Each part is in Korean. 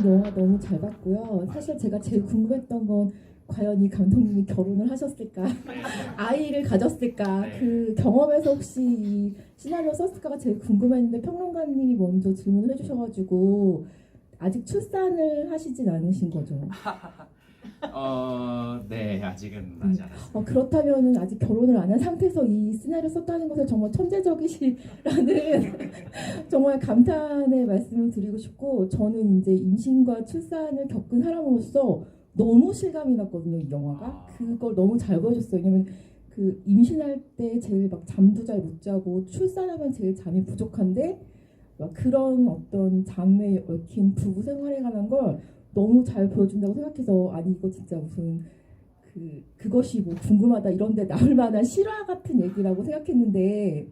영화 너무 잘 봤고요. 사실 제가 제일 궁금했던 건 과연 이 감독님이 결혼을 하셨을까, 아이를 가졌을까, 네. 그 경험에서 혹시 이 시나리오 썼을까가 제일 궁금했는데 평론가님이 먼저 질문을 해주셔가지고 아직 출산을 하시진 않으신 거죠? 네, 아직은 하지 않았습니다. 그렇다면은 아직 결혼을 안 한 상태에서 이 시나리오 썼다는 것은 정말 천재적이시라는 정말 감탄의 말씀을 드리고 싶고, 저는 이제 임신과 출산을 겪은 사람으로서 너무 실감이 났거든요, 이 영화가. 그걸 너무 잘 보여줬어요. 왜냐면 그 임신할 때 제일 막 잠도 잘 못 자고 출산하면 제일 잠이 부족한데 막 그런 어떤 잠에 얽힌 부부 생활에 관한 걸 너무 잘 보여준다고 생각해서, 아니 이거 진짜 무슨 그것이 뭐 궁금하다 이런데 나올 만한 실화 같은 얘기라고 생각했는데,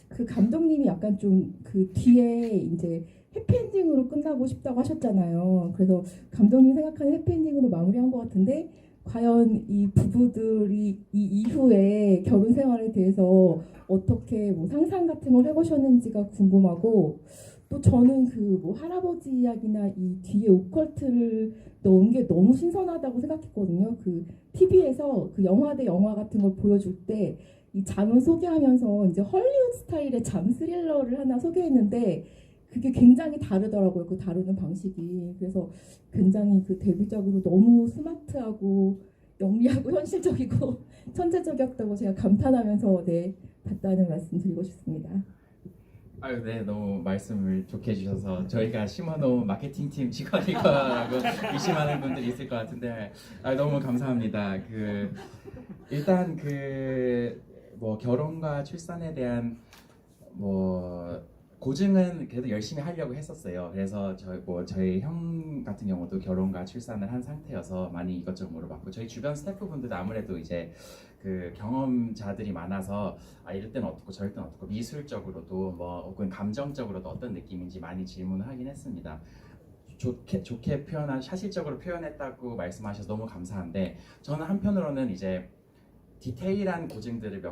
그 감독님이 약간 좀 그 뒤에 이제 해피엔딩으로 끝나고 싶다고 하셨잖아요. 그래서 감독님 생각하는 해피엔딩으로 마무리한 것 같은데, 과연 이 부부들이 이 이후에 결혼 생활에 대해서 어떻게 뭐 상상 같은 걸 해보셨는지가 궁금하고, 또 저는 그 뭐 할아버지 이야기나 이 뒤에 오컬트를 넣은 게 너무 신선하다고 생각했거든요. 그 TV에서 그 영화 대 영화 같은 걸 보여줄 때 이 잠을 소개하면서 이제 헐리우드 스타일의 잠 스릴러를 하나 소개했는데 그게 굉장히 다르더라고요. 그 다루는 방식이. 그래서 굉장히 그 데뷔작으로 너무 스마트하고 영리하고 현실적이고 천재적이었다고 제가 감탄하면서 봤다는 말씀 드리고 싶습니다. 아유, 네, 너무 말씀을 좋게 해주셔서 저희가 시모노 마케팅팀 직원이거라고 의심하는 분들이 있을 것 같은데, 너무 감사합니다. 일단 뭐 결혼과 출산에 대한 뭐 고증은 그래도 열심히 하려고 했었어요. 그래서 저희 형 같은 경우도 결혼과 출산을 한 상태여서 많이 이것저것 물어봤고, 저희 주변 스태프분들도 아무래도 이제 그 경험자들이 많아서 이럴 때는 어떻고 저럴 때는 어떻고 미술적으로도 뭐 혹은 감정적으로도 어떤 느낌인지 많이 질문을 하긴 했습니다. 좋게 표현한 사실적으로 표현했다고 말씀하셔서 너무 감사한데, 저는 한편으로는 이제 디테일한 고증들을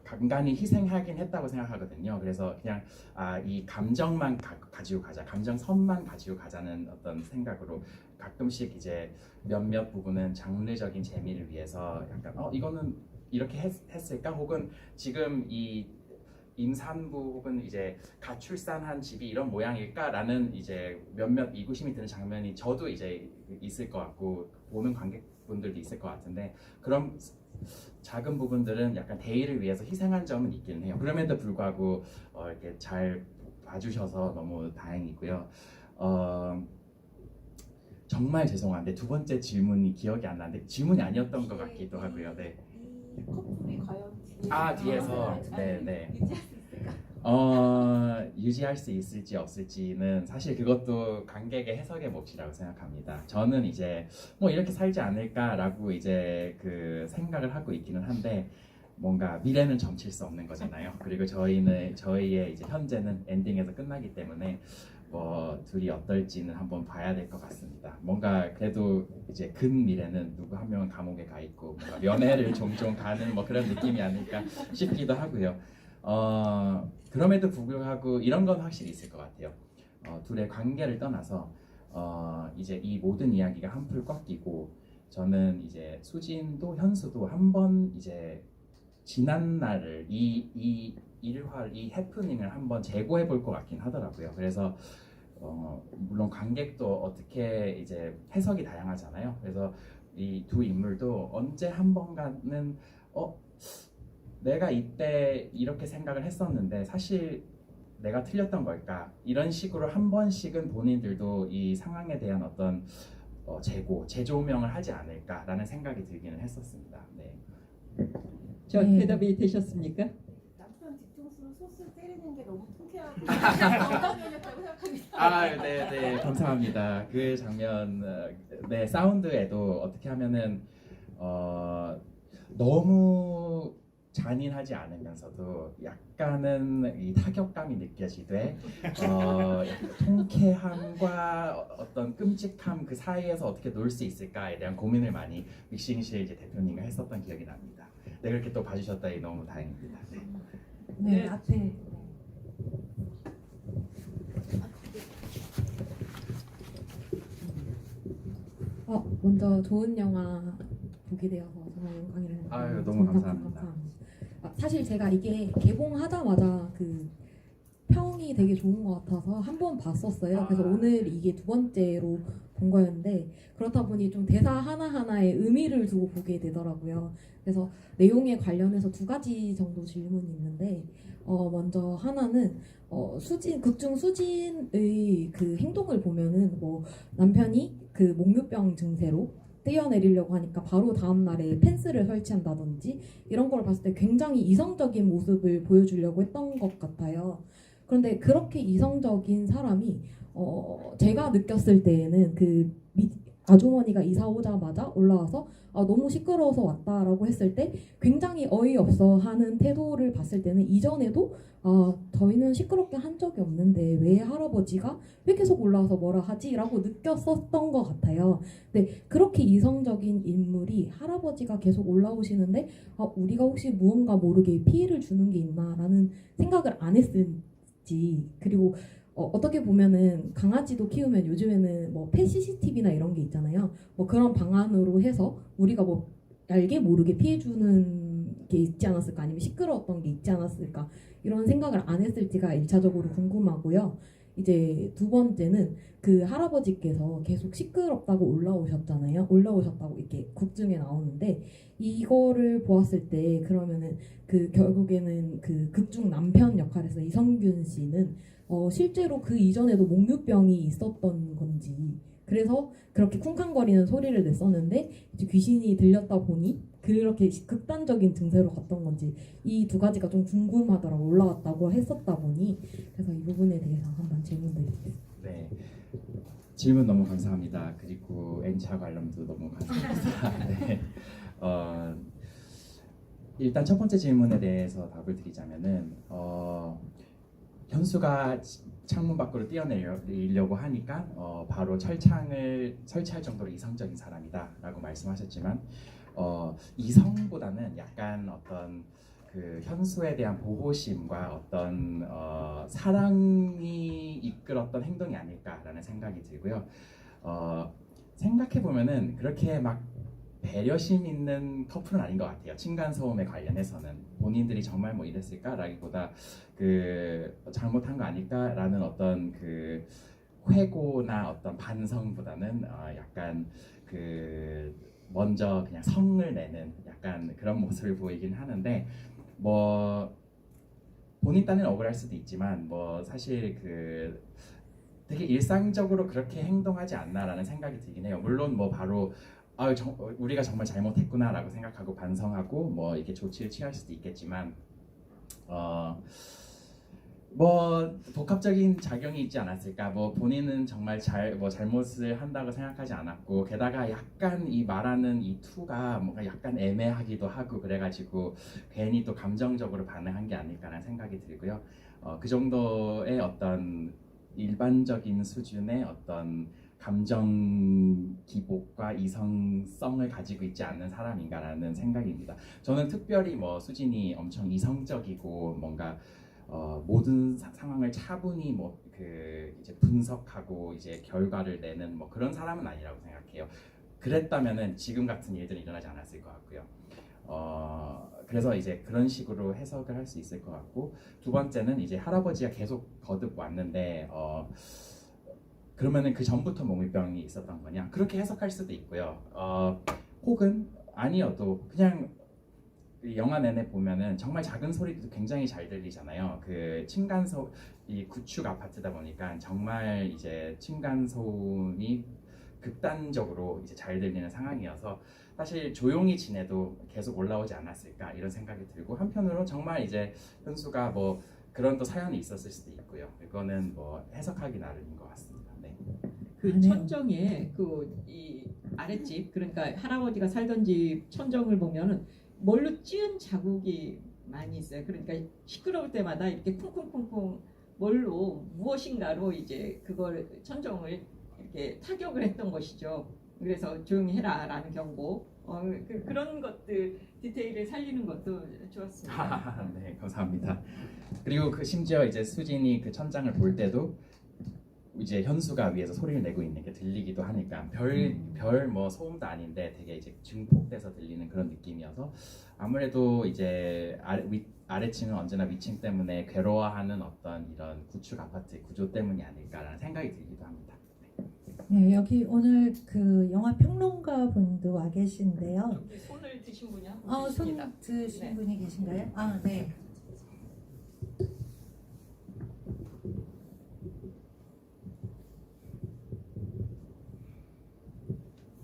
간간히 희생하긴 했다고 생각하거든요. 그래서 그냥 이 감정만 가지고 가자, 감정선만 가지고 가자는 어떤 생각으로 가끔씩 이제 몇몇 부분은 장르적인 재미를 위해서 약간 이거는 이렇게 했을까, 혹은 지금 이 임산부 혹은 이제 가출산한 집이 이런 모양일까라는 이제 몇몇 의구심이 드는 장면이 저도 이제 있을 것 같고 보는 관객분들도 있을 것 같은데, 그런 작은 부분들은 약간 대의를 위해서 희생한 점은 있기는 해요. 그럼에도 불구하고 이렇게 잘 봐주셔서 너무 다행이고요. 정말 죄송한데 두 번째 질문이 기억이 안 나는데 질문이 아니었던 것 같기도 하고요. 네. 이 커플이 과연 뒤에서 네. 유지할 수 있을지 없을지는 사실 그것도 관객의 해석의 몫이라고 생각합니다. 저는 이제 뭐 이렇게 살지 않을까라고 이제 그 생각을 하고 있기는 한데, 뭔가 미래는 점칠 수 없는 거잖아요. 그리고 저희의 이제 현재는 엔딩에서 끝나기 때문에 뭐 둘이 어떨지는 한번 봐야 될 것 같습니다. 뭔가 그래도 이제 근 미래는 누구 한 명은 감옥에 가 있고 뭔가 면회를 종종 가는 뭐 그런 느낌이 아닐까 싶기도 하고요. 그럼에도 불구하고 이런 건 확실히 있을 것 같아요. 둘의 관계를 떠나서 이제 이 모든 이야기가 한풀 꺾이고, 저는 이제 수진도 현수도 한번 이제 지난 날을 이 일화를 이 해프닝을 한번 재고해 볼 것 같긴 하더라고요. 그래서 물론 관객도 어떻게 이제 해석이 다양하잖아요. 그래서 이 두 인물도 언제 한 번간은 내가 이때 이렇게 생각을 했었는데 사실 내가 틀렸던 걸까, 이런 식으로 한 번씩은 본인들도 이 상황에 대한 어떤 재조명을 하지 않을까라는 생각이 들기는 했었습니다. 네. 저 대답이 되셨습니까? 남편 뒤통수로 소스 때리는 게 너무 통쾌하고 정답이었다고 생각합니다. 네, 감사합니다. 그 장면, 네, 사운드에도 어떻게 하면은 너무 잔인하지 않으면서도 약간은 이 타격감이 느껴지되 약간 통쾌함과 어떤 끔찍함 그 사이에서 어떻게 놀 수 있을까에 대한 고민을 많이 믹싱실 이제 대표님과 했었던 기억이 납니다. 네, 그렇게 또 봐주셨다니 너무 다행입니다. 네, 앞에. 먼저 좋은 영화 보게 되어서 정말 영광이라고 아유, 너무 정말 감사합니다. 사실 제가 이게 개봉하자마자 그 평이 되게 좋은 것 같아서 한 번 봤었어요. 그래서 오늘 이게 두 번째로 본 거였는데 그렇다 보니 좀 대사 하나하나에 의미를 두고 보게 되더라고요. 그래서 내용에 관련해서 두 가지 정도 질문이 있는데 먼저 하나는 극중 수진의 그 행동을 보면은 뭐 남편이 그 목류병 증세로 뛰어내리려고 하니까 바로 다음 날에 펜스를 설치한다든지 이런 걸 봤을 때 굉장히 이성적인 모습을 보여주려고 했던 것 같아요. 그런데 그렇게 이성적인 사람이 제가 느꼈을 때에는 아주머니가 이사 오자마자 올라와서 너무 시끄러워서 왔다라고 했을 때 굉장히 어이없어 하는 태도를 봤을 때는 이전에도 저희는 시끄럽게 한 적이 없는데 왜 할아버지가 왜 계속 올라와서 뭐라 하지? 라고 느꼈었던 것 같아요. 근데 그렇게 이성적인 인물이 할아버지가 계속 올라오시는데 우리가 혹시 무언가 모르게 피해를 주는 게 있나 라는 생각을 안 했을지 그리고 어떻게 보면은 강아지도 키우면 요즘에는 뭐 펫 CCTV나 이런 게 있잖아요. 뭐 그런 방안으로 해서 우리가 뭐 알게 모르게 피해 주는 게 있지 않았을까 아니면 시끄러웠던 게 있지 않았을까 이런 생각을 안 했을지가 1차적으로 궁금하고요. 이제 두 번째는 그 할아버지께서 계속 시끄럽다고 올라오셨다고 이렇게 국중에 나오는데 이거를 보았을 때 그러면은 그 결국에는 그 극중 남편 역할에서 이성균 씨는 실제로 그 이전에도 목류병이 있었던 건지 그래서 그렇게 쿵쾅거리는 소리를 냈었는데 이제 귀신이 들렸다 보니 그렇게 극단적인 증세로 갔던 건지 이 두 가지가 좀 궁금하더라고 올라왔다고 했었다 보니 그래서 이 부분에 대해서 한번 질문드리겠습니다. 네, 질문 너무 감사합니다. 그리고 N차 관람도 너무 감사합니다. 네, 일단 첫 번째 질문에 대해서 답을 드리자면은 현수가 창문 밖으로 뛰어내리려고 하니까 바로 철창을 설치할 정도로 이성적인 사람이다라고 말씀하셨지만 이성보다는 약간 어떤 그 현수에 대한 보호심과 어떤 사랑이 이끌었던 행동이 아닐까라는 생각이 들고요. 생각해 보면은 그렇게 막 배려심 있는 커플은 아닌 것 같아요. 층간소음에 관련해서는 본인들이 정말 뭐 이랬을까라기보다 그 잘못한 거 아닐까라는 어떤 그 회고나 어떤 반성보다는 약간 그 먼저 그냥 성을 내는 약간 그런 모습을 보이긴 하는데 뭐 본인 딴에는 억울할 수도 있지만 뭐 사실 그 되게 일상적으로 그렇게 행동하지 않나라는 생각이 들긴 해요. 물론 뭐 바로 우리가 정말 잘못했구나라고 생각하고 반성하고 뭐 이렇게 조치를 취할 수도 있겠지만 뭐 복합적인 작용이 있지 않았을까. 뭐 본인은 정말 잘못을 한다고 생각하지 않았고 게다가 약간 이 말하는 이 투가 뭔가 약간 애매하기도 하고 그래가지고 괜히 또 감정적으로 반응한 게 아닐까라는 생각이 들고요. 그 정도의 어떤 일반적인 수준의 어떤 감정 기복과 이성성을 가지고 있지 않는 사람인가라는 생각입니다. 저는 특별히 뭐 수진이 엄청 이성적이고 뭔가 모든 상황을 차분히 뭐 이제 분석하고 이제 결과를 내는 뭐 그런 사람은 아니라고 생각해요. 그랬다면은 지금 같은 일들이 일어나지 않았을 것 같고요. 그래서 이제 그런 식으로 해석을 할 수 있을 것 같고 두 번째는 이제 할아버지가 계속 거듭 왔는데 그러면은 그 전부터 목류병이 있었던 거냐 그렇게 해석할 수도 있고요. 혹은 아니어도 그냥 영화 내내 보면은 정말 작은 소리도 굉장히 잘 들리잖아요. 그 층간소 이 구축 아파트다 보니까 정말 이제 층간 소음이 극단적으로 이제 잘 들리는 상황이어서 사실 조용히 지내도 계속 올라오지 않았을까 이런 생각이 들고 한편으로 정말 이제 현수가 뭐 그런 또 사연이 있었을 수도 있고요. 이거는 뭐 해석하기 나름인 것 같습니다. 네. 그 천정에 이 아랫집 그러니까 할아버지가 살던 집 천정을 보면은 뭘로 찌은 자국이 많이 있어요. 그러니까 시끄러울 때마다 이렇게 쿵쿵쿵쿵 뭘로 무엇인가로 이제 그걸 천정을 이렇게 타격을 했던 것이죠. 그래서 조용히 해라라는 경고. 그런 것들 디테일을 살리는 것도 좋았습니다. 네, 감사합니다. 그리고 그 심지어 이제 수진이 그 천장을 볼 때도 이제 현수가 위에서 소리를 내고 있는 게 들리기도 하니까 별 뭐 소음도 아닌데 되게 이제 증폭돼서 들리는 그런 느낌이어서 아무래도 이제 아래층은 언제나 위층 때문에 괴로워하는 어떤 이런 구축 아파트 구조 때문이 아닐까라는 생각이 들기도 합니다. 네, 여기 오늘 그 영화 평론가 분도 와 계신데요. 여기 손을 드신 분이 한 분 손 계십니다. 드신 네. 분이 계신가요? 아, 네.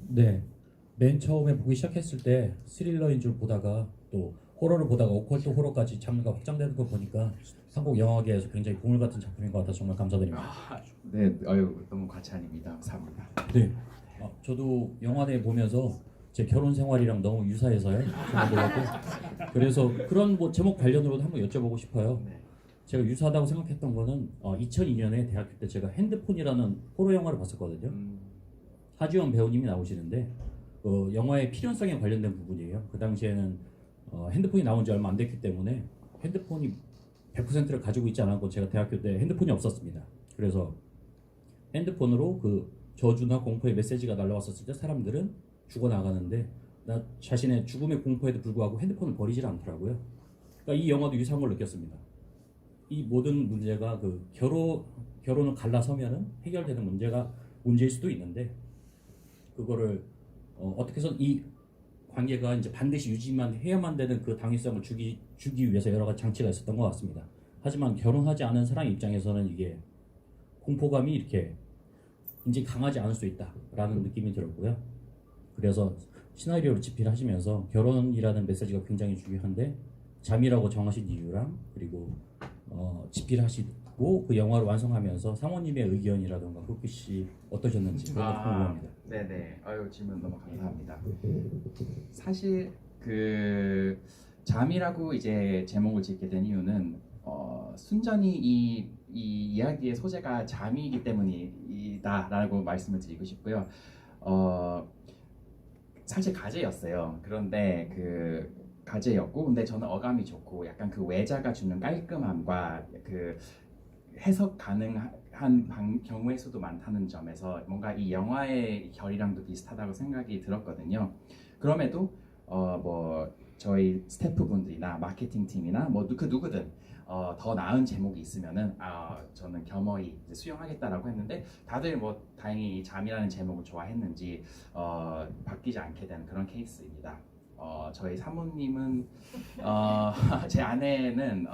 네, 맨 처음에 보기 시작했을 때 스릴러인 줄 보다가 또 호러를 보다가 오컬트 호러까지 장르가 확장되는 거 보니까 한국 영화계에서 굉장히 보물 같은 작품인 것 같아서 정말 감사드립니다. 네, 어유 너무 과찬입니다. 감사합니다. 네, 저도 영화내 보면서 제 결혼 생활이랑 너무 유사해서요. 정말 놀랐고 그래서 그런 뭐 제목 관련으로도 한번 여쭤보고 싶어요. 네. 제가 유사하다고 생각했던 거는 2002년에 대학교 때 제가 핸드폰이라는 호러 영화를 봤었거든요. 하지원 배우님이 나오시는데 영화의 필연성에 관련된 부분이에요. 그 당시에는 핸드폰이 나온 지 얼마 안 됐기 때문에 핸드폰이 100%를 가지고 있지 않았고 제가 대학교 때 핸드폰이 없었습니다. 그래서 핸드폰으로 그 저주나 공포의 메시지가 날라왔었을 때 사람들은 죽어나가는데 나 자신의 죽음의 공포에도 불구하고 핸드폰을 버리질 않더라고요. 그러니까 이 영화도 유사한 걸 느꼈습니다. 이 모든 문제가 그 결혼을 갈라서면은 해결되는 문제일 수도 있는데 그거를 어떻게 해서 이 관계가 이제 반드시 유지만 해야만 되는 그 당위성을 주기 위해서 여러 가지 장치가 있었던 것 같습니다. 하지만 결혼하지 않은 사람 입장에서는 이게 공포감이 이렇게 이제 강하지 않을 수 있다라는 느낌이 들었고요. 그래서 시나리오를 집필하시면서 결혼이라는 메시지가 굉장히 중요한데 잠이라고 정하신 이유랑 그리고 집필하시고 그 영화를 완성하면서 상호님의 의견이라던가 혹시 어떠셨는지 그런 거 궁금합니다. 네네. 아유 질문 너무 감사합니다. 사실 그 잠이라고 이제 제목을 짓게 된 이유는 순전히 이 이야기의 소재가 잠이기 때문이다라고 말씀을 드리고 싶고요. 사실 가제였어요. 그런데 그 가제였고, 근데 저는 어감이 좋고 약간 그 외자가 주는 깔끔함과 그 해석 가능한 경우의 수도 많다는 점에서 뭔가 이 영화의 결이랑도 비슷하다고 생각이 들었거든요. 그럼에도 뭐 저희 스태프분들이나 마케팅 팀이나 뭐 그 누구든 더 나은 제목이 있으면은 저는 겸허히 이제 수용하겠다라고 했는데 다들 뭐 다행히 이 잠이라는 제목을 좋아했는지 바뀌지 않게 된 그런 케이스입니다. 저희 사모님은 제 아내는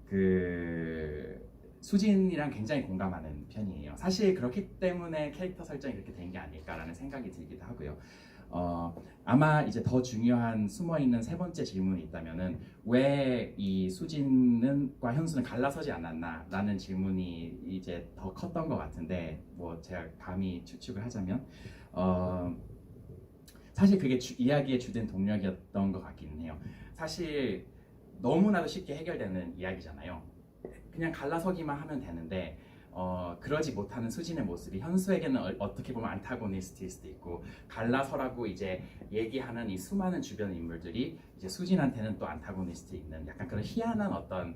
그 수진이랑 굉장히 공감하는 편이에요. 사실 그렇기 때문에 캐릭터 설정이 그렇게 된 게 아닐까라는 생각이 들기도 하고요. 아마 이제 더 중요한 숨어있는 세 번째 질문이 있다면은 왜 이 수진과 현수는 갈라서지 않았나라는 질문이 이제 더 컸던 것 같은데 뭐 제가 감히 추측을 하자면 사실 그게 이야기의 주된 동력이었던 것 같기는 해요. 사실 너무나도 쉽게 해결되는 이야기잖아요. 그냥 갈라서기만 하면 되는데 그러지 못하는 수진의 모습이 현수에게는 어떻게 보면 안타고니스트일 수도 있고 갈라서라고 이제 얘기하는 이 수많은 주변 인물들이 이제 수진한테는 또 안타고니스트 있는 약간 그런 희한한 어떤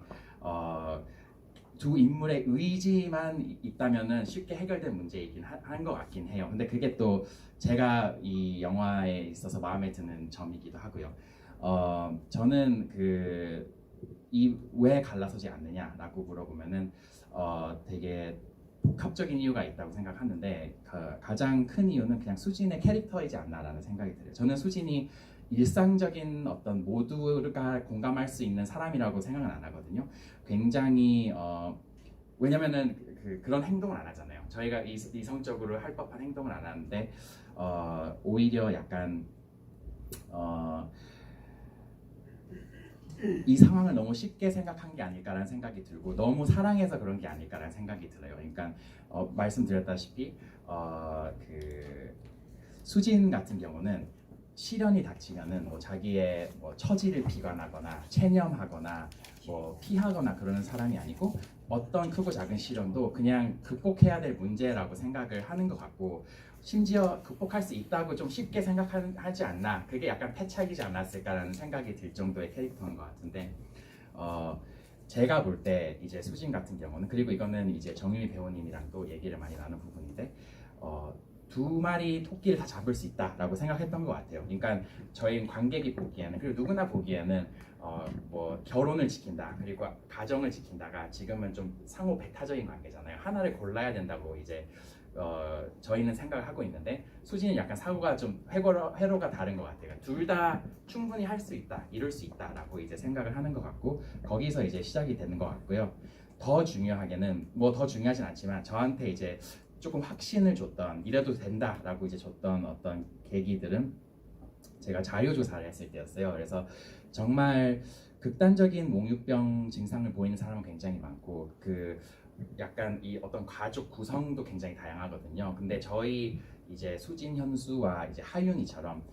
두 인물의 의지만 있다면은 쉽게 해결된 문제이긴 한 것 같긴 해요. 근데 그게 또 제가 이 영화에 있어서 마음에 드는 점이기도 하고요. 저는 왜 갈라서지 않느냐라고 물어보면은 되게 복합적인 이유가 있다고 생각하는데 가장 큰 이유는 그냥 수진의 캐릭터이지 않나라는 생각이 들어요. 저는 수진이 일상적인 어떤 모두가 공감할 수 있는 사람이라고 생각은 안 하거든요. 굉장히 왜냐면은 그런 행동을 안 하잖아요. 저희가 이성적으로 할 법한 행동을 안 하는데 오히려 약간 이 상황을 너무 쉽게 생각한 게 아닐까라는 생각이 들고 너무 사랑해서 그런 게 아닐까라는 생각이 들어요. 그러니까 말씀드렸다시피 그 수진 같은 경우는 시련이 닥치면은 뭐 자기의 뭐 처지를 비관하거나 체념하거나 뭐 피하거나 그러는 사람이 아니고 어떤 크고 작은 시련도 그냥 극복해야 될 문제라고 생각을 하는 것 같고 심지어 극복할 수 있다고 좀 쉽게 생각하지 않나, 그게 약간 패착이지 않았을까라는 생각이 들 정도의 캐릭터인 것 같은데 제가 볼 때 이제 수진 같은 경우는, 그리고 이거는 이제 정유미 배우님이랑 또 얘기를 많이 나눈 부분인데, 두 마리 토끼를 다 잡을 수 있다라고 생각했던 것 같아요. 그러니까 저희 관객이 보기에는, 그리고 누구나 보기에는 뭐 결혼을 지킨다, 그리고 가정을 지킨다가 지금은 좀 상호 배타적인 관계잖아요. 하나를 골라야 된다고 이제 저희는 생각을 하고 있는데, 수진은 약간 사고가 좀 회로가 다른 것 같아요. 둘 다 충분히 할 수 있다, 이룰 수 있다라고 이제 생각을 하는 것 같고, 거기서 이제 시작이 되는 것 같고요. 더 중요하게는, 뭐 더 중요하진 않지만 저한테 이제 조금 확신을 줬던, 이래도 된다라고 이제 줬던 어떤 계기들은 제가 자료조사를 했을 때였어요. 그래서 정말 극단적인 몽유병 증상을 보이는 사람은 굉장히 많고, 그 약간 이 어떤 가족 구성도 굉장히 다양하거든요. 근데 저희 이제 수진, 현수와 이제 하윤이처럼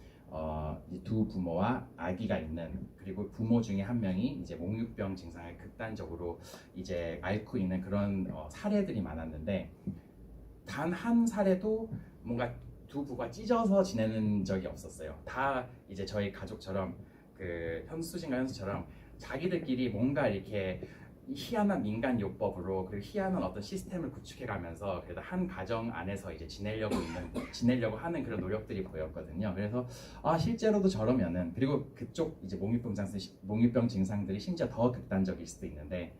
이제 두 부모와 아기가 있는, 그리고 부모 중에 한 명이 이제 몽유병 증상을 극단적으로 이제 앓고 있는 그런 사례들이 많았는데, 단 한 사례도 뭔가 두 부부가 찢어서 지내는 적이 없었어요. 다 이제 저희 가족처럼, 그 수진과 현수처럼 자기들끼리 뭔가 이렇게 희한한 민간 요법으로, 그리고 희한한 어떤 시스템을 구축해가면서 그래도 한 가정 안에서 이제 지내려고 하는 그런 노력들이 보였거든요. 그래서 실제로도 저러면은, 그리고 그쪽 이제 몽유병 증상들이 심지어 더 극단적일 수도 있는데,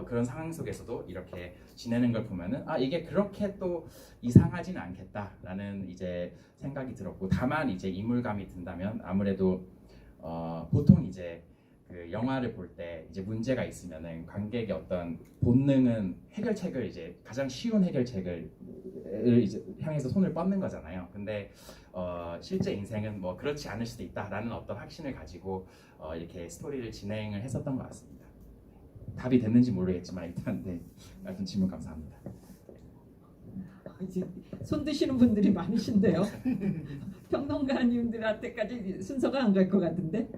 그런 상황 속에서도 이렇게 지내는 걸 보면은 이게 그렇게 또 이상하지는 않겠다라는 이제 생각이 들었고, 다만 이제 이물감이 든다면 아무래도 보통 이제 그 영화를 볼 때 이제 문제가 있으면은 관객의 어떤 본능은 해결책을, 이제 가장 쉬운 해결책을 이제 향해서 손을 뻗는 거잖아요. 근데 실제 인생은 뭐 그렇지 않을 수도 있다라는 어떤 확신을 가지고 이렇게 스토리를 진행을 했었던 것 같습니다. 답이 됐는지 모르겠지만 일단 네, 하여튼 질문 감사합니다. 이제 손 드시는 분들이 많으신데요. 평론가님들한테까지 순서가 안 갈 것 같은데,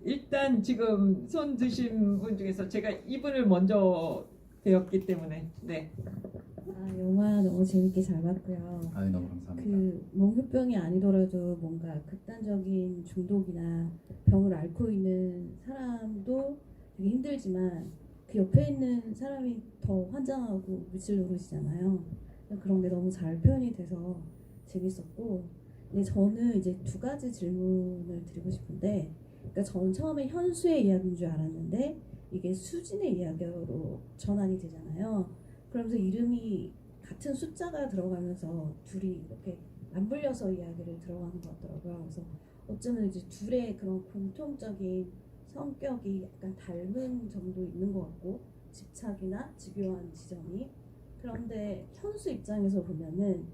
일단 지금 손 드신 분 중에서 제가 이분을 먼저 배웠기 때문에 네. 영화 너무 재밌게 잘 봤고요. 너무 감사합니다. 그 몽유병이 아니더라도 뭔가 극단적인 중독이나 병을 앓고 있는 사람도 되게 힘들지만, 그 옆에 있는 사람이 더 환장하고 밑을 노르시잖아요. 그런 게 너무 잘 표현이 돼서 재밌었고, 근데 저는 이제 두 가지 질문을 드리고 싶은데, 그러니까 저는 처음에 현수의 이야기인 줄 알았는데 이게 수진의 이야기로 전환이 되잖아요. 그러면서 이름이 같은 숫자가 들어가면서 둘이 이렇게 맞물려서 이야기를 들어가는 것 같더라고요. 그래서 어쩌면 이제 둘의 그런 공통적인 성격이 약간 닮은 점도 있는 것 같고, 집착이나 집요한 지점이. 그런데 현수 입장에서 보면은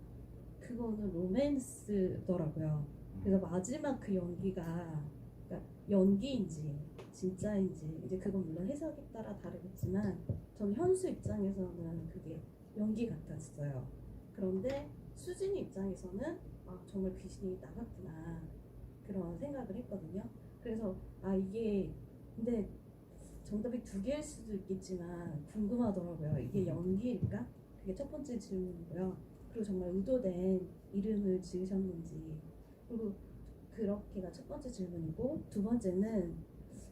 그거는 로맨스더라고요. 그래서 마지막 그 연기가, 그러니까 연기인지 진짜인지 이제 그건 물론 해석에 따라 다르겠지만, 저는 현수 입장에서는 그게 연기 같았어요. 그런데 수진 입장에서는 정말 귀신이 나갔구나, 그런 생각을 했거든요. 그래서 이게 근데 정답이 두 개일 수도 있겠지만 궁금하더라고요. 이게 연기일까? 그게 첫 번째 질문이고요. 그리고 정말 의도된 이름을 지으셨는지, 그리고 그렇게가 첫 번째 질문이고, 두 번째는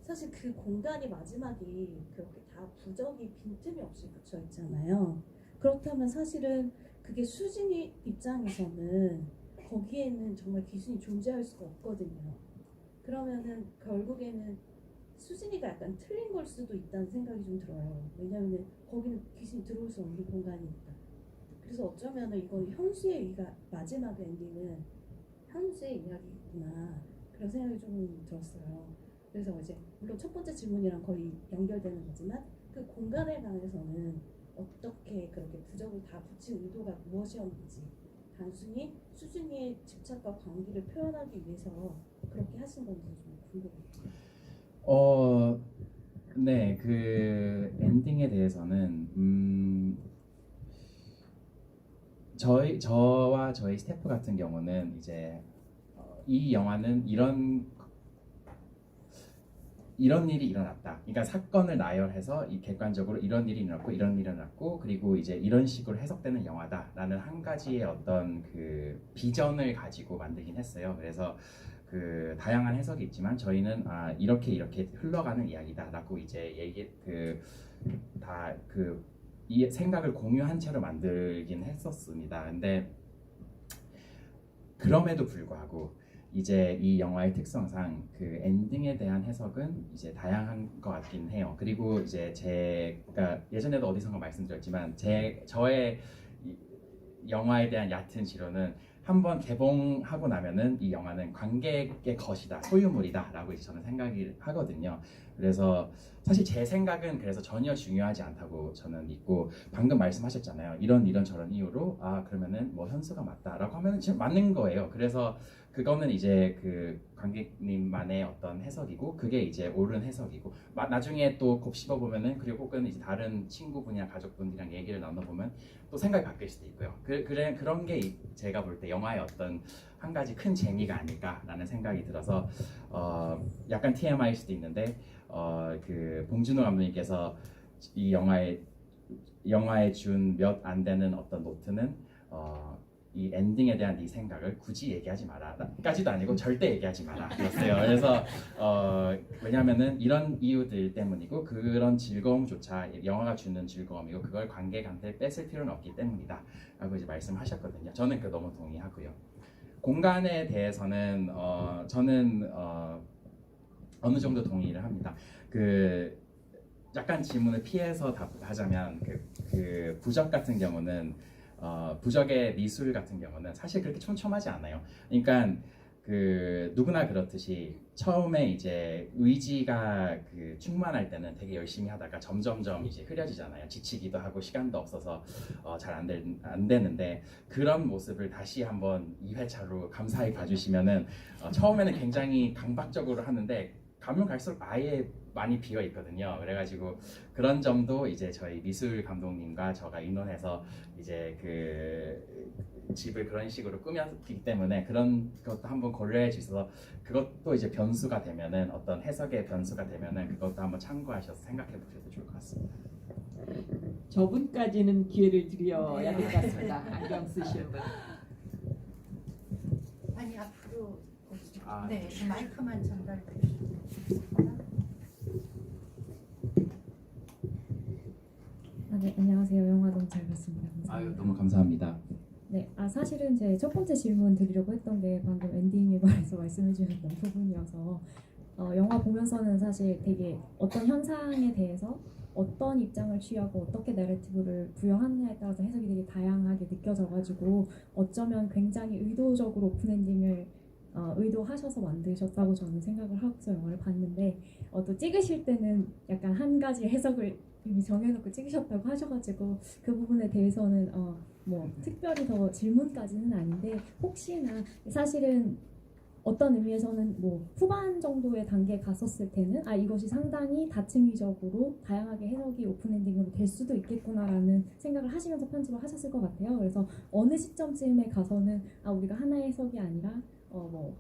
사실 그 공간이 마지막이 그렇게 다 부적이 빈틈이 없이 붙여 있잖아요. 그렇다면 사실은 그게 수진이 입장에서는 거기에는 정말 귀신이 존재할 수가 없거든요. 그러면은 결국에는 수진이가 약간 틀린 걸 수도 있다는 생각이 좀 들어요. 왜냐하면 거기는 귀신이 들어올 수 없는 공간이니까. 그래서 어쩌면은 이건 현수의 위가 마지막 엔딩은 현수의 이야기구나, 그런 생각이 좀 들었어요. 그래서 이제 물론 첫 번째 질문이랑 거의 연결되는 거지만, 그 공간에 관해서는 어떻게 그렇게 부적을 다 붙인 의도가 무엇이었는지, 단순히 수진이의 집착과 관계를 표현하기 위해서 그렇게 하신 건지 좀 궁금해요. 네, 그 엔딩에 대해서는 저와 저희 스태프 같은 경우는 이제 이 영화는 이런 일이 일어났다. 그러니까 사건을 나열해서 이 객관적으로 이런 일이 일어났고 이런 일이 일어났고, 그리고 이제 이런 식으로 해석되는 영화다라는 한 가지의 어떤 그 비전을 가지고 만들긴 했어요. 그래서 그 다양한 해석이 있지만 저희는 이렇게 흘러가는 이야기다라고 이제 이 생각을 공유한 채로 만들긴 했었습니다. 근데 그럼에도 불구하고 이제 이 영화의 특성상 그 엔딩에 대한 해석은 이제 다양한 것 같긴 해요. 그리고 이제 제가 예전에도 어디선가 말씀드렸지만 저의 영화에 대한 얕은 지론은 한번 개봉하고 나면은 이 영화는 관객의 것이다, 소유물이다라고 이제 저는 생각을 하거든요. 그래서 사실 제 생각은 그래서 전혀 중요하지 않다고 저는 믿고, 방금 말씀하셨잖아요. 이런 저런 이유로 그러면은 뭐 현수가 맞다라고 하면은 지금 맞는 거예요. 그래서 그거는 이제 그 관객님만의 어떤 해석이고 그게 이제 옳은 해석이고, 나중에 또 곱씹어 보면은, 그리고 혹은 이제 다른 친구분이나 가족분들이랑 얘기를 나눠보면 또 생각이 바뀔 수도 있고요. 그런 게 제가 볼 때 영화의 어떤 한 가지 큰 재미가 아닐까라는 생각이 들어서 약간 TMI일 수도 있는데 그 봉준호 감독님께서 이 영화에 준 몇 안 되는 어떤 노트는 이 엔딩에 대한 네 생각을 굳이 얘기하지 마라 까지도 아니고 절대 얘기하지 마라 그랬어요. 그래서 왜냐면은 이런 이유들 때문이고, 그런 즐거움조차 영화가 주는 즐거움이고 그걸 관객한테 뺏을 필요는 없기 때문이다 라고 이제 말씀하셨거든요. 저는 그 너무 동의하고요. 공간에 대해서는 저는 어느 정도 동의를 합니다. 그 약간 질문을 피해서 답하자면 그 부적 같은 경우는 부적의 미술 같은 경우는 사실 그렇게 촘촘하지 않아요. 그러니까 그 누구나 그렇듯이 처음에 이제 의지가 그 충만할 때는 되게 열심히 하다가 점점점 이제 흐려지잖아요. 지치기도 하고 시간도 없어서 잘 안 되는데, 그런 모습을 다시 한번 2회차로 감사히 봐주시면은 처음에는 굉장히 강박적으로 하는데 가면 갈수록 아예 많이 비어 있거든요. 그래가지고 그런 점도 이제 저희 미술 감독님과 저가 의논해서 이제 그 집을 그런 식으로 꾸몄기 때문에 그런 것도 한번 고려해 주셔서, 그것도 이제 변수가 되면은, 어떤 해석의 변수가 되면은 그것도 한번 참고하셔서 생각해 보셔도 좋을 것 같습니다. 저분까지는 기회를 드려야 될 것 같습니다. 안경 쓰시는 분. 아니 앞으로 오시죠. 아, 네, 그 마이크만 전달해 주시면. 네, 안녕하세요. 영화 너무 잘 봤습니다. 감사합니다. 너무 감사합니다. 네, 사실은 제 첫 번째 질문 드리려고 했던 게 방금 엔딩에 관해서 말씀해 주셨던 부분이어서 영화 보면서는 사실 되게 어떤 현상에 대해서 어떤 입장을 취하고 어떻게 내러티브를 부여하느냐에 따라서 해석이 되게 다양하게 느껴져가지고 어쩌면 굉장히 의도적으로 오픈 엔딩을 의도하셔서 만드셨다고 저는 생각을 하고서 영화를 봤는데, 또 찍으실 때는 약간 한 가지 해석을 이미 정해놓고 찍으셨다고 하셔가지고 그 부분에 대해서는 뭐 특별히 더 질문까지는 아닌데, 혹시나 사실은 어떤 의미에서는 뭐 후반 정도의 단계에 갔었을 때는 이것이 상당히 다층위적으로 다양하게 해석이 오픈 엔딩으로 될 수도 있겠구나라는 생각을 하시면서 편집을 하셨을 것 같아요. 그래서 어느 시점쯤에 가서는 우리가 하나의 해석이 아니라 뭐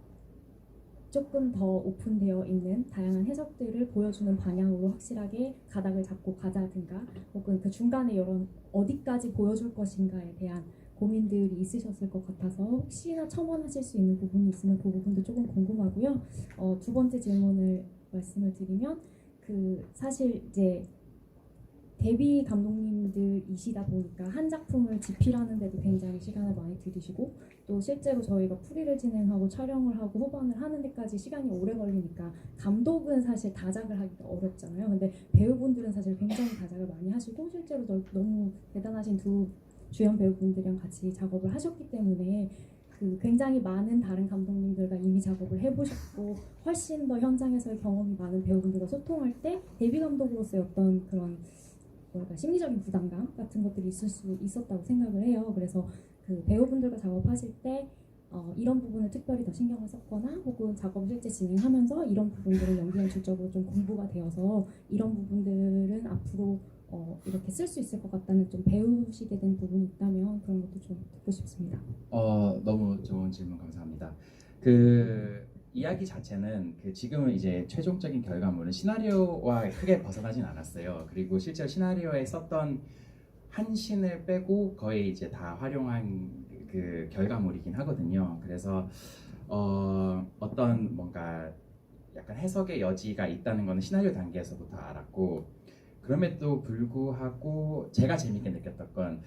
조금 더 오픈되어 있는 다양한 해석들을 보여주는 방향으로 확실하게 가닥을 잡고 가자든가, 혹은 그 중간에 이런 어디까지 보여줄 것인가에 대한 고민들이 있으셨을 것 같아서 혹시나 첨언하실 수 있는 부분이 있으면 그 부분도 조금 궁금하고요. 두 번째 질문을 말씀을 드리면, 사실 이제 데뷔 감독님들이시다 보니까 한 작품을 집필하는데도 굉장히 시간을 많이 들이시고, 또 실제로 저희가 풀이를 진행하고 촬영을 하고 후반을 하는 데까지 시간이 오래 걸리니까 감독은 사실 다작을 하기가 어렵잖아요. 근데 배우분들은 사실 굉장히 다작을 많이 하시고, 실제로 너무 대단하신 두 주연 배우분들이랑 같이 작업을 하셨기 때문에 굉장히 많은 다른 감독님들과 이미 작업을 해보셨고 훨씬 더 현장에서의 경험이 많은 배우분들과 소통할 때 데뷔 감독으로서의 어떤 그런 심리적인 부담감 같은 것들이 있을 수 있었다고 생각을 해요. 그래서 그 배우분들과 작업하실 때 이런 부분을 특별히 더 신경을 썼거나, 혹은 작업을 실제 진행하면서 이런 부분들은 연기 연출적으로 좀 공부가 되어서 이런 부분들은 앞으로 이렇게 쓸 수 있을 것 같다는 좀 배우시게 된 부분이 있다면 그런 것도 좀 듣고 싶습니다. 너무 좋은 질문 감사합니다. 이야기 자체는 지금은 이제 최종적인 결과물은 시나리오와 크게 벗어나진 않았어요. 그리고 실제로 시나리오에 썼던 한 신을 빼고 거의 이제 다 활용한 그 결과물이긴 하거든요. 그래서 어떤 뭔가 약간 해석의 여지가 있다는 거는 시나리오 단계에서부터 알았고, 그럼에도 불구하고 제가 재밌게 느꼈던 건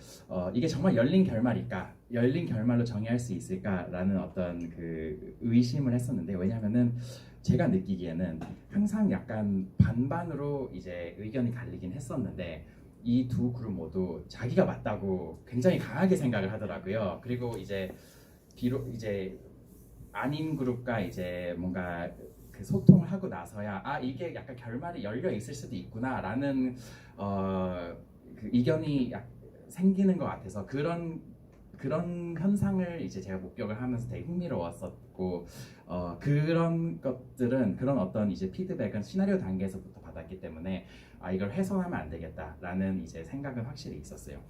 이게 정말 열린 결말일까? 열린 결말로 정의할 수 있을까라는 어떤 그 의심을 했었는데, 왜냐하면은 제가 느끼기에는 항상 약간 반반으로 이제 의견이 갈리긴 했었는데 이 두 그룹 모두 자기가 맞다고 굉장히 강하게 생각을 하더라고요. 그리고 이제 비록 이제 아닌 그룹과 이제 뭔가 그 소통을 하고 나서야 이게 약간 결말이 열려 있을 수도 있구나라는 그 이견이 생기는 것 같아서 그런 현상을 이제 제가 목격을 하면서 되게 흥미로웠었고, 그런 것들은 그런 어떤 이제 피드백은 시나리오 단계에서부터 받았기 때문에 이걸 훼손하면 안 되겠다라는 이제 생각은 확실히 있었어요.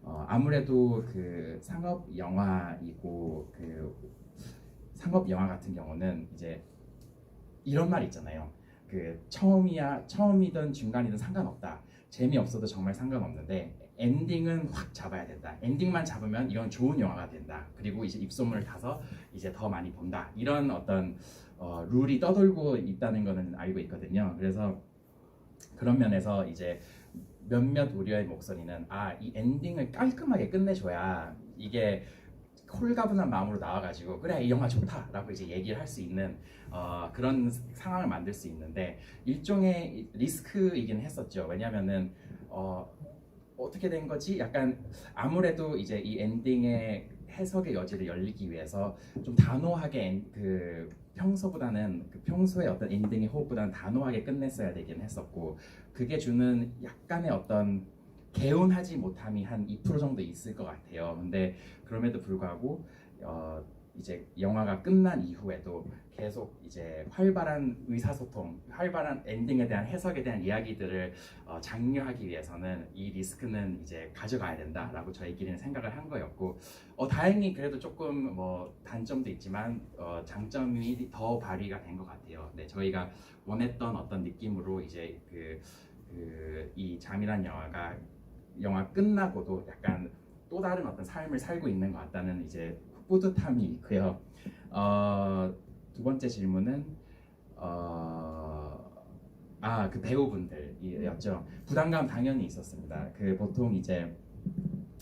아무래도 그 상업 영화이고 그 상업 영화 같은 경우는 이제 이런 말 있잖아요. 그 처음이든 중간이든 상관없다. 재미없어도 정말 상관없는데 엔딩은 확 잡아야 된다. 엔딩만 잡으면 이건 좋은 영화가 된다. 그리고 이제 입소문을 타서 이제 더 많이 본다. 이런 어떤 룰이 떠돌고 있다는 거는 알고 있거든요. 그래서 그런 면에서 이제 몇몇 우려의 목소리는 이 엔딩을 깔끔하게 끝내줘야 이게 홀가분한 마음으로 나와가지고 그래 이 영화 좋다라고 이제 얘기를 할 수 있는 그런 상황을 만들 수 있는데 일종의 리스크이긴 했었죠. 왜냐면은 어떻게 된 거지? 약간 아무래도 이제 이 엔딩의 해석의 여지를 열리기 위해서 좀 단호하게 평소보다는 그 평소의 어떤 엔딩의 호흡보다는 단호하게 끝냈어야 되긴 했었고, 그게 주는 약간의 어떤 개운하지 못함이 한 2% 정도 있을 것 같아요. 근데 그럼에도 불구하고 이제 영화가 끝난 이후에도 계속 이제 활발한 의사소통, 활발한 엔딩에 대한 해석에 대한 이야기들을 장려하기 위해서는 이 리스크는 이제 가져가야 된다라고 저희끼리는 생각을 한 거였고, 다행히 그래도 조금 뭐 단점도 있지만 장점이 더 발휘가 된 것 같아요. 네, 저희가 원했던 어떤 느낌으로 이제 이 잠이란 영화 끝나고도 약간 또 다른 어떤 삶을 살고 있는 것 같다는 이제 뿌듯함이 있고요. 두 번째 질문은 그 배우분들이었죠. 부담감 당연히 있었습니다. 그 보통 이제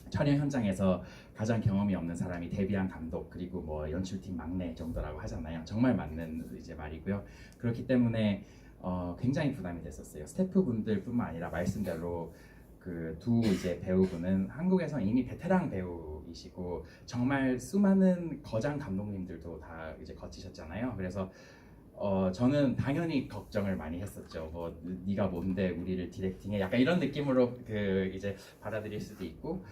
촬영 현장에서 가장 경험이 없는 사람이 데뷔한 감독 그리고 뭐 연출팀 막내 정도라고 하잖아요. 정말 맞는 이제 말이고요. 그렇기 때문에 굉장히 부담이 됐었어요. 스태프분들뿐만 아니라 말씀대로 그 두 이제 배우분은 한국에서 이미 베테랑 배우이시고 정말 수많은 거장 감독님들도 다 이제 거치셨잖아요. 그래서 저는 당연히 걱정을 많이 했었죠. 뭐 네가 뭔데 우리를 디렉팅해? 약간 이런 느낌으로 그 이제 받아들일 수도 있고,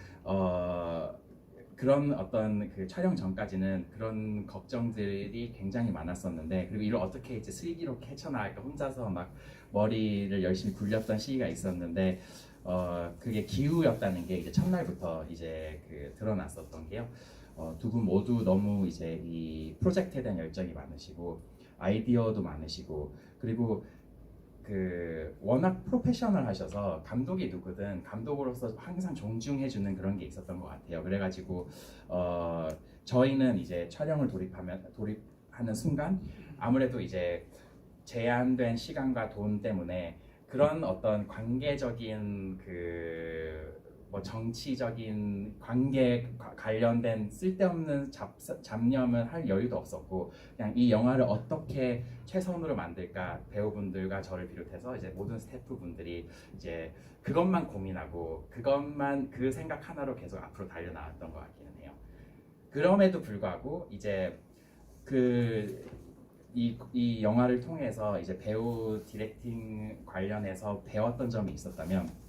그런 어떤 그 촬영 전까지는 그런 걱정들이 굉장히 많았었는데, 그리고 이걸 어떻게 이제 슬기롭게 헤쳐나갈까 혼자서 막 머리를 열심히 굴렸던 시기가 있었는데, 그게 기우였다는 게 이제 첫날부터 이제 드러났었던 게요. 두 분 모두 너무 이제 이 프로젝트에 대한 열정이 많으시고 아이디어도 많으시고, 그리고 워낙 프로페셔널 하셔서 감독이 누구든 감독으로서 항상 존중해주는 그런 게 있었던 것 같아요. 그래가지고 저희는 이제 촬영을 돌입하는 순간 아무래도 이제 제한된 시간과 돈 때문에 그런 어떤 관계적인 뭐 정치적인 관계 관련된 쓸데없는 잡념을 할 여유도 없었고, 그냥 이 영화를 어떻게 최선으로 만들까 배우분들과 저를 비롯해서 이제 모든 스태프분들이 이제 그것만 고민하고 그 생각 하나로 계속 앞으로 달려나왔던 것 같기는 해요. 그럼에도 불구하고 이제 이 영화를 통해서 이제 배우 디렉팅 관련해서 배웠던 점이 있었다면,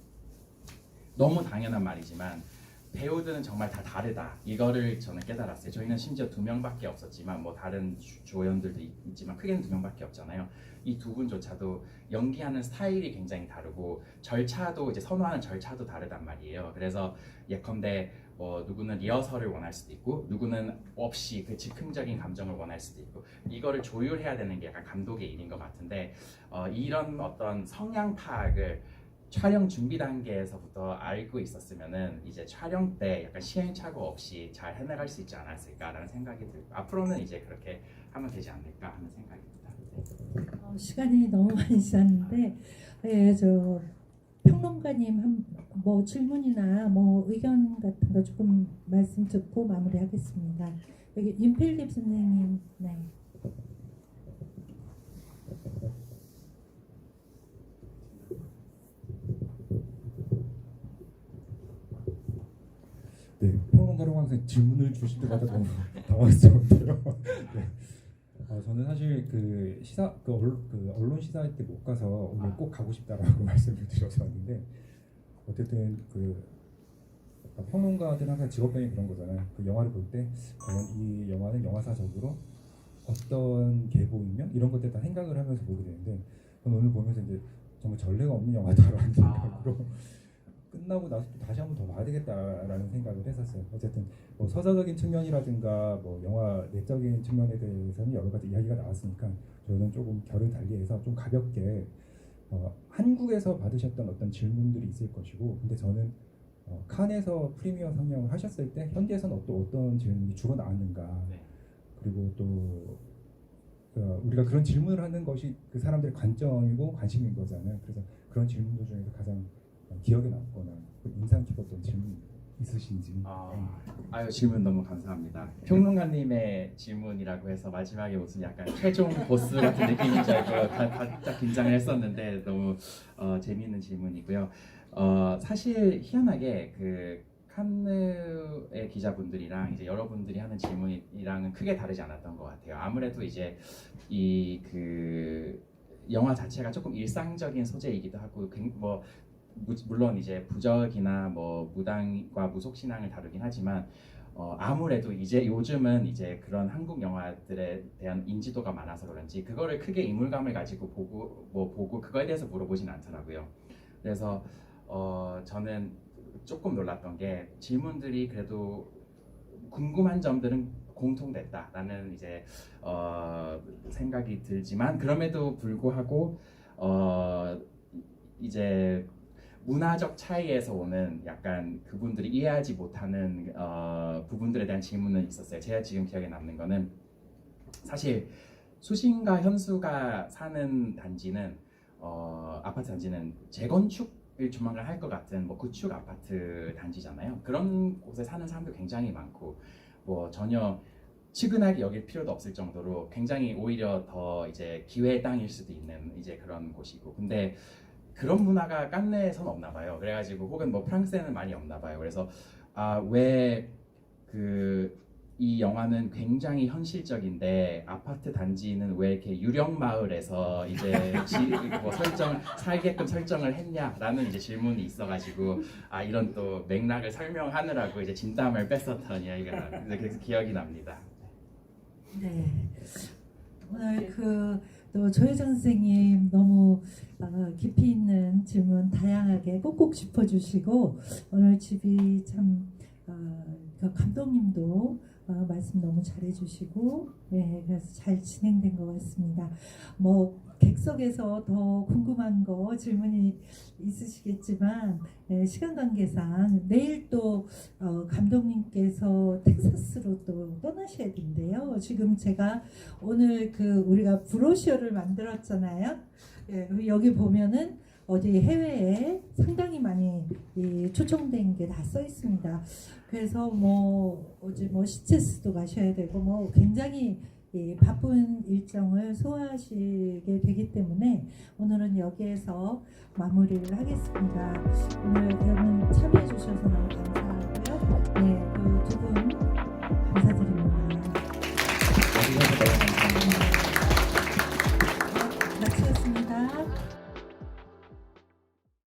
너무 당연한 말이지만 배우들은 정말 다 다르다. 이거를 저는 깨달았어요. 저희는 심지어 2명밖에 없었지만 뭐 다른 조연들도 있지만 크게는 2명밖에 없잖아요. 이 두 분조차도 연기하는 스타일이 굉장히 다르고 절차도 이제 선호하는 절차도 다르단 말이에요. 그래서 예컨대 뭐 누구는 리허설을 원할 수도 있고 누구는 없이 그 즉흥적인 감정을 원할 수도 있고, 이거를 조율해야 되는 게 약간 감독의 일인 것 같은데, 이런 어떤 성향 파악을 촬영 준비 단계에서부터 알고 있었으면은 이제 촬영 때 약간 시행착오 없이 잘 해나갈 수 있지 않았을까라는 생각이 들고 앞으로는 이제 그렇게 하면 되지 않을까 하는 생각입니다. 네. 시간이 너무 많이 지났는데 저 평론가님 뭐 질문이나 뭐 의견 같은 거 조금 말씀 듣고 마무리하겠습니다. 여기 윤필립 선생님. 네. 네, 평론가로 항상 질문을 주실 때마다 너무 당황스러운데요. 네. 저는 사실 그 언론 시사회 때 못 가서 오늘 꼭 가고 싶다라고 말씀을 드려서 왔는데 어쨌든 평론가들은 항상 직업병이 그런 거잖아요. 그 영화를 볼 때 과연 이 영화는 영화사적으로 어떤 계보이면 이런 것들 다 생각을 하면서 보게 되는데 저는 오늘 보면서 이제 정말 전례가 없는 영화다라는 생각으로 끝나고 나서 또 다시 한번 더 봐야 되겠다라는 생각을 했었어요. 어쨌든 뭐 서사적인 측면이라든가 뭐 영화 내적인 측면에 대해서는 여러 가지 이야기가 나왔으니까 저는 조금 결을 달리해서 좀 가볍게 한국에서 받으셨던 어떤 질문들이 있을 것이고, 근데 저는 칸에서 프리미어 상영을 하셨을 때 현지에서는 또 어떤 질문이 주로 나왔는가, 네. 그리고 또 우리가 그런 질문을 하는 것이 그 사람들의 관점이고 관심인 거잖아요. 그래서 그런 질문들 중에서 가장 기억에 남거나 인상 깊었던 질문 있으신지. 아유, 질문 너무 감사합니다. 평론가님의 질문이라고 해서 마지막에 무슨 약간 최종 보스 같은 느낌인 줄 알고 바짝 긴장을 했었는데 너무 재미있는 질문이고요. 사실 희한하게 그 칸느의 기자분들이랑 이제 여러분들이 하는 질문이랑은 크게 다르지 않았던 것 같아요. 아무래도 이제 이 그 영화 자체가 조금 일상적인 소재이기도 하고 뭐 물론 이제 부적이나 뭐 무당과 무속 신앙을 다루긴 하지만 아무래도 이제 요즘은 이제 그런 한국 영화들에 대한 인지도가 많아서 그런지 그거를 크게 이물감을 가지고 보고 그거에 대해서 물어보진 않더라고요. 그래서 저는 조금 놀랐던 게 질문들이 그래도 궁금한 점들은 공통됐다라는 이제 생각이 들지만 그럼에도 불구하고 이제 문화적 차이에서 오는 약간 그분들이 이해하지 못하는 부분들에 대한 질문은 있었어요. 제가 지금 기억에 남는 거는 사실 수신과 현수가 사는 단지는 아파트 단지는 재건축을 조만간 할 것 같은 뭐 구축 아파트 단지잖아요. 그런 곳에 사는 사람도 굉장히 많고 뭐 전혀 측은하게 여길 필요도 없을 정도로 굉장히 오히려 더 이제 기회의 땅일 수도 있는 이제 그런 곳이고, 근데 그런 문화가 깐네에서는 없나 봐요. 그래가지고 혹은 뭐 프랑스에는 많이 없나 봐요. 그래서 왜 이 영화는 굉장히 현실적인데 아파트 단지는 왜 이렇게 유령 마을에서 이제 뭐 살게끔 설정을 했냐라는 이제 질문이 있어가지고 이런 또 맥락을 설명하느라고 이제 진땀을 뺐었던 이야기가 그래서 기억이 납니다. 네. 오늘 또 조혜정 선생님 너무 깊이 있는 질문 다양하게 꼭꼭 짚어주시고 오늘 집이 참 감독님도 말씀 너무 잘해주시고 그래서 잘 진행된 것 같습니다. 뭐 객석에서 더 궁금한 거 질문이 있으시겠지만 시간 관계상 내일 또 감독님께서 텍사스로 또 떠나셔야 된대요. 지금 제가 오늘 우리가 브로셔를 만들었잖아요. 여기 보면은 어디 해외에 상당히 많이 초청된 게 다 써 있습니다. 그래서 어제 시체스도 가셔야 되고 굉장히 바쁜 일정을 소화하시게 되기 때문에 오늘은 여기에서 마무리를 하겠습니다. 오늘 여러분 참여해 주셔서 너무 감사합니다.